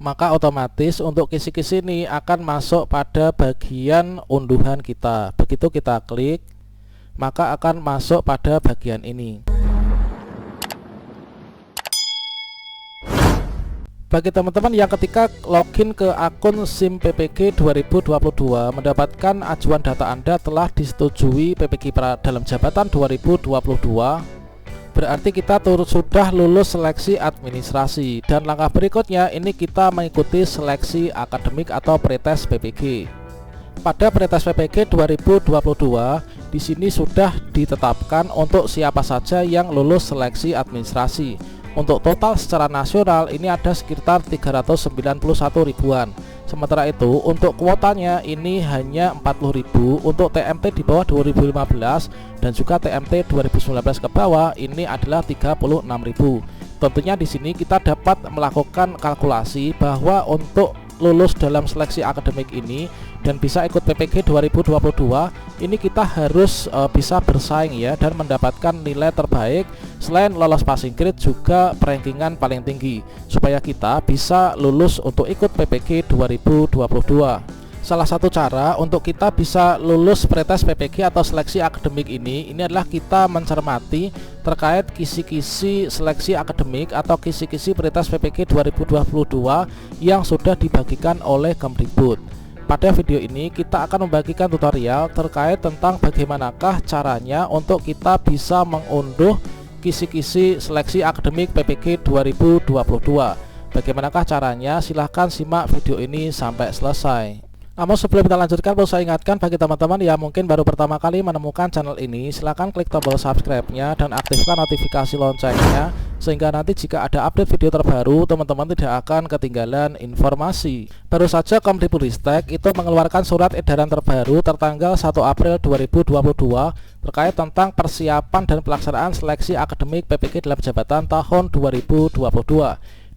maka otomatis untuk kisi-kisi ini akan masuk pada bagian unduhan kita. Begitu kita klik, maka akan masuk pada bagian ini. Bagi teman-teman yang ketika login ke akun SIM PPG 2022 mendapatkan ajuan data Anda telah disetujui PPG dalam jabatan 2022, berarti kita sudah lulus seleksi administrasi, dan langkah berikutnya ini kita mengikuti seleksi akademik atau pretest PPG. Pada pretest PPG 2022 di sini sudah ditetapkan untuk siapa saja yang lulus seleksi administrasi. Untuk total secara nasional ini ada sekitar 391 ribuan. Sementara itu untuk kuotanya ini hanya 40.000 untuk TMT di bawah 2015 dan juga TMT 2019 ke bawah ini adalah 36.000. Tentunya di sini kita dapat melakukan kalkulasi bahwa untuk lulus dalam seleksi akademik ini dan bisa ikut PPG 2022 ini kita harus bisa bersaing ya, dan mendapatkan nilai terbaik. Selain lolos passing grade juga rankingan paling tinggi supaya kita bisa lulus untuk ikut PPG 2022. Salah satu cara untuk kita bisa lulus pretest PPG atau seleksi akademik ini adalah kita mencermati terkait kisi-kisi seleksi akademik atau kisi-kisi pretest PPG 2022 yang sudah dibagikan oleh Kemdikbud. Pada video ini kita akan membagikan tutorial terkait tentang bagaimanakah caranya untuk kita bisa mengunduh kisi-kisi seleksi akademik PPG 2022. Bagaimanakah caranya? Silahkan simak video ini sampai selesai. Namun sebelum kita lanjutkan, perlu saya ingatkan bagi teman-teman yang mungkin baru pertama kali menemukan channel ini, silahkan klik tombol subscribe-nya dan aktifkan notifikasi loncengnya, sehingga nanti jika ada update video terbaru, teman-teman tidak akan ketinggalan informasi. Baru saja Kemdikbudristek itu mengeluarkan surat edaran terbaru tertanggal 1 April 2022 terkait tentang persiapan dan pelaksanaan seleksi akademik PPG dalam jabatan tahun 2022.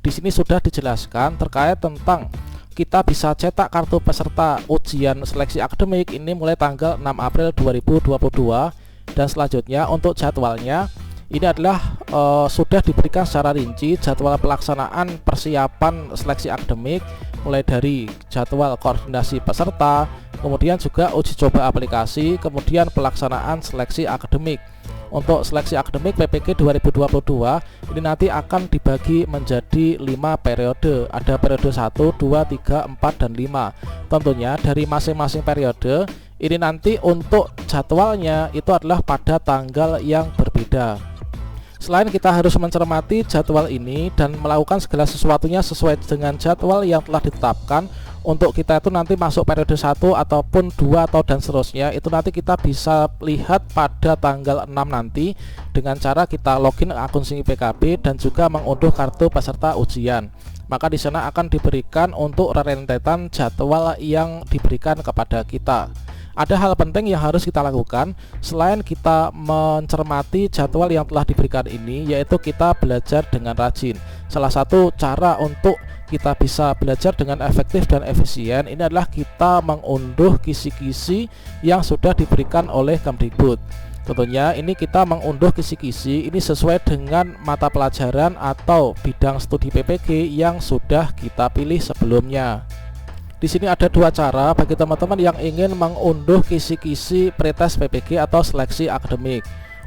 Di sini sudah dijelaskan terkait tentang kita bisa cetak kartu peserta ujian seleksi akademik ini mulai tanggal 6 April 2022, dan selanjutnya untuk jadwalnya ini adalah sudah diberikan secara rinci jadwal pelaksanaan persiapan seleksi akademik mulai dari jadwal koordinasi peserta, kemudian juga uji coba aplikasi, kemudian pelaksanaan seleksi akademik. Untuk seleksi akademik PPG 2022 ini nanti akan dibagi menjadi 5 periode. Ada periode 1, 2, 3, 4, dan 5. Tentunya dari masing-masing periode ini nanti untuk jadwalnya itu adalah pada tanggal yang berbeda. Selain kita harus mencermati jadwal ini dan melakukan segala sesuatunya sesuai dengan jadwal yang telah ditetapkan, untuk kita itu nanti masuk periode 1 ataupun 2 atau dan seterusnya itu nanti kita bisa lihat pada tanggal 6 nanti dengan cara kita login akun SIM PKB dan juga mengunduh kartu peserta ujian. Maka di sana akan diberikan untuk rentetan jadwal yang diberikan kepada kita. Ada hal penting yang harus kita lakukan selain kita mencermati jadwal yang telah diberikan ini, yaitu kita belajar dengan rajin. Salah satu cara untuk kita bisa belajar dengan efektif dan efisien ini adalah kita mengunduh kisi-kisi yang sudah diberikan oleh Kemdikbud. Tentunya ini kita mengunduh kisi-kisi ini sesuai dengan mata pelajaran atau bidang studi PPG yang sudah kita pilih sebelumnya. Di sini ada dua cara bagi teman-teman yang ingin mengunduh kisi-kisi pretest PPG atau seleksi akademik.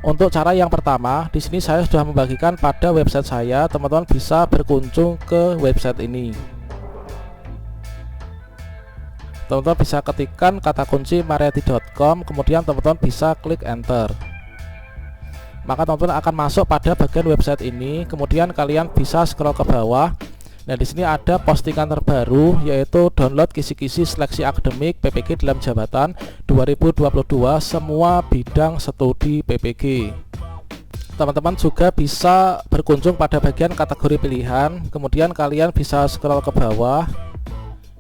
Untuk cara yang pertama, di sini saya sudah membagikan pada website saya. Teman-teman bisa berkunjung ke website ini. Teman-teman bisa ketikkan kata kunci mariyati.com, kemudian teman-teman bisa klik enter. Maka teman-teman akan masuk pada bagian website ini. Kemudian kalian bisa scroll ke bawah. Nah, di sini ada postingan terbaru, yaitu download kisi-kisi seleksi akademik PPG dalam jabatan 2022 semua bidang studi PPG. Teman-teman juga bisa berkunjung pada bagian kategori pilihan, kemudian kalian bisa scroll ke bawah.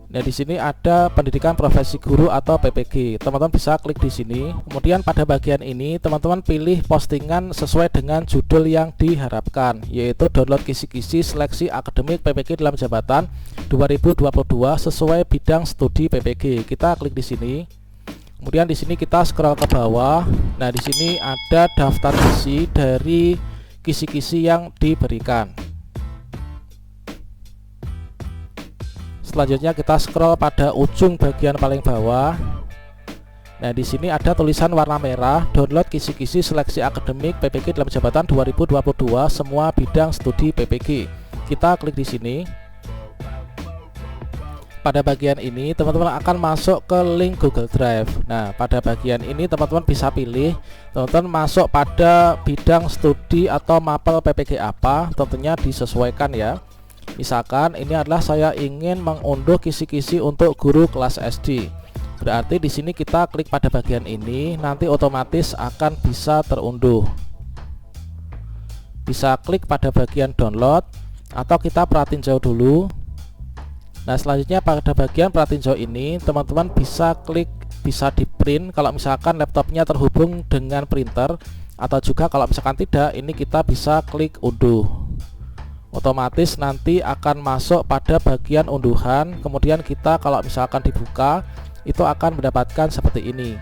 Nah, di sini ada pendidikan profesi guru atau PPG. Teman-teman bisa klik di sini. Kemudian pada bagian ini teman-teman pilih postingan sesuai dengan judul yang diharapkan, yaitu download kisi-kisi seleksi akademik PPG dalam jabatan 2022 sesuai bidang studi PPG. Kita klik di sini. Kemudian di sini kita scroll ke bawah. Nah, di sini ada daftar isi dari kisi-kisi yang diberikan. Selanjutnya kita scroll pada ujung bagian paling bawah. Nah, di sini ada tulisan warna merah, download kisi-kisi seleksi akademik PPG dalam jabatan 2022 semua bidang studi PPG. Kita klik di sini. Pada bagian ini teman-teman akan masuk ke link Google Drive. Nah, pada bagian ini teman-teman bisa pilih, teman-teman masuk pada bidang studi atau mapel PPG apa, tentunya disesuaikan ya. Misalkan ini adalah saya ingin mengunduh kisi-kisi untuk guru kelas SD. Berarti di sini kita klik pada bagian ini, nanti otomatis akan bisa terunduh. Bisa klik pada bagian download atau kita perhatiin jauh dulu. Nah, selanjutnya pada bagian perhatiin jauh ini teman-teman bisa klik, bisa di print kalau misalkan laptopnya terhubung dengan printer, atau juga kalau misalkan tidak, ini kita bisa klik unduh. Otomatis nanti akan masuk pada bagian unduhan, kemudian kita kalau misalkan dibuka itu akan mendapatkan seperti ini.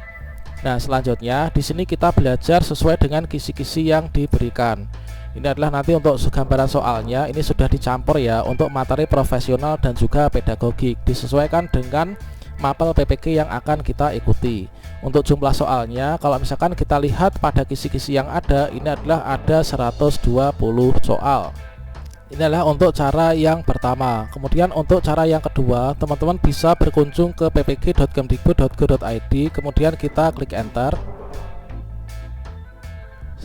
Nah, selanjutnya di sini kita belajar sesuai dengan kisi-kisi yang diberikan. Ini adalah nanti untuk gambaran soalnya, ini sudah dicampur ya untuk materi profesional dan juga pedagogik, disesuaikan dengan mapel PPG yang akan kita ikuti. Untuk jumlah soalnya, kalau misalkan kita lihat pada kisi-kisi yang ada, ini adalah ada 120 soal. Ini adalah untuk cara yang pertama. Kemudian untuk cara yang kedua, teman-teman bisa berkunjung ke ppg.kemdikbud.go.id, kemudian kita klik enter.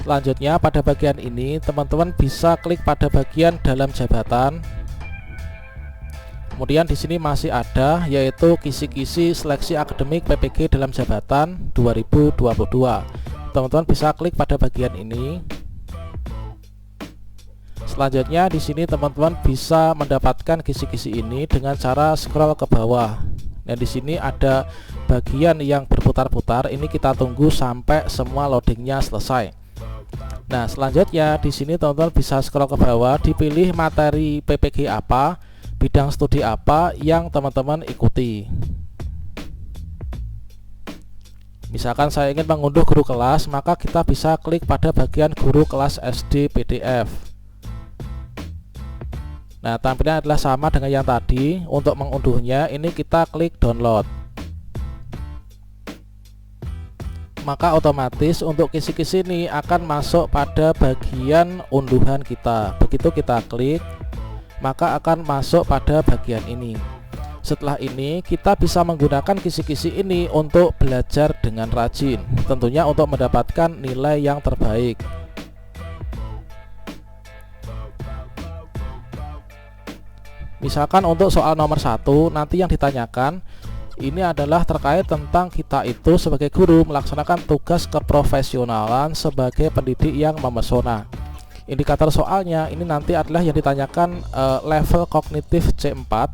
Selanjutnya pada bagian ini teman-teman bisa klik pada bagian dalam jabatan. Kemudian di sini masih ada yaitu kisi-kisi seleksi akademik PPG dalam jabatan 2022. Teman-teman bisa klik pada bagian ini. Selanjutnya di sini teman-teman bisa mendapatkan kisi-kisi ini dengan cara scroll ke bawah. Nah, di sini ada bagian yang berputar-putar. Ini kita tunggu sampai semua loadingnya selesai. Nah, selanjutnya di sini teman-teman bisa scroll ke bawah, dipilih materi PPG apa, bidang studi apa yang teman-teman ikuti. Misalkan saya ingin mengunduh guru kelas, maka kita bisa klik pada bagian guru kelas SD PDF. Nah, tampilannya adalah sama dengan yang tadi. Untuk mengunduhnya ini kita klik download. Maka otomatis untuk kisi-kisi ini akan masuk pada bagian unduhan kita. Begitu kita klik, maka akan masuk pada bagian ini. Setelah ini kita bisa menggunakan kisi-kisi ini untuk belajar dengan rajin, tentunya untuk mendapatkan nilai yang terbaik. Misalkan untuk soal nomor 1 nanti yang ditanyakan ini adalah terkait tentang kita itu sebagai guru melaksanakan tugas keprofesionalan sebagai pendidik yang memesona. Indikator soalnya ini nanti adalah yang ditanyakan level kognitif C4,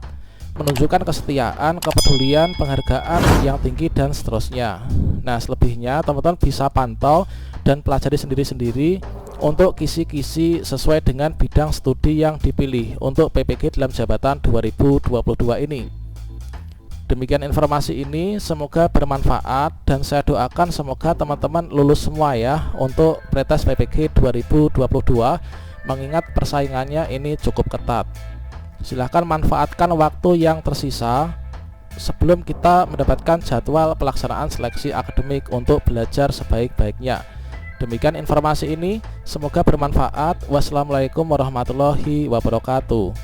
menunjukkan kesetiaan, kepedulian, penghargaan yang tinggi dan seterusnya. Nah, selebihnya teman-teman bisa pantau dan pelajari sendiri-sendiri untuk kisi-kisi sesuai dengan bidang studi yang dipilih untuk PPG dalam jabatan 2022 ini. Demikian informasi ini, semoga bermanfaat dan saya doakan semoga teman-teman lulus semua ya untuk pretest PPG 2022, mengingat persaingannya ini cukup ketat. Silahkan manfaatkan waktu yang tersisa sebelum kita mendapatkan jadwal pelaksanaan seleksi akademik untuk belajar sebaik-baiknya. Demikian informasi ini, semoga bermanfaat. Wassalamualaikum warahmatullahi wabarakatuh.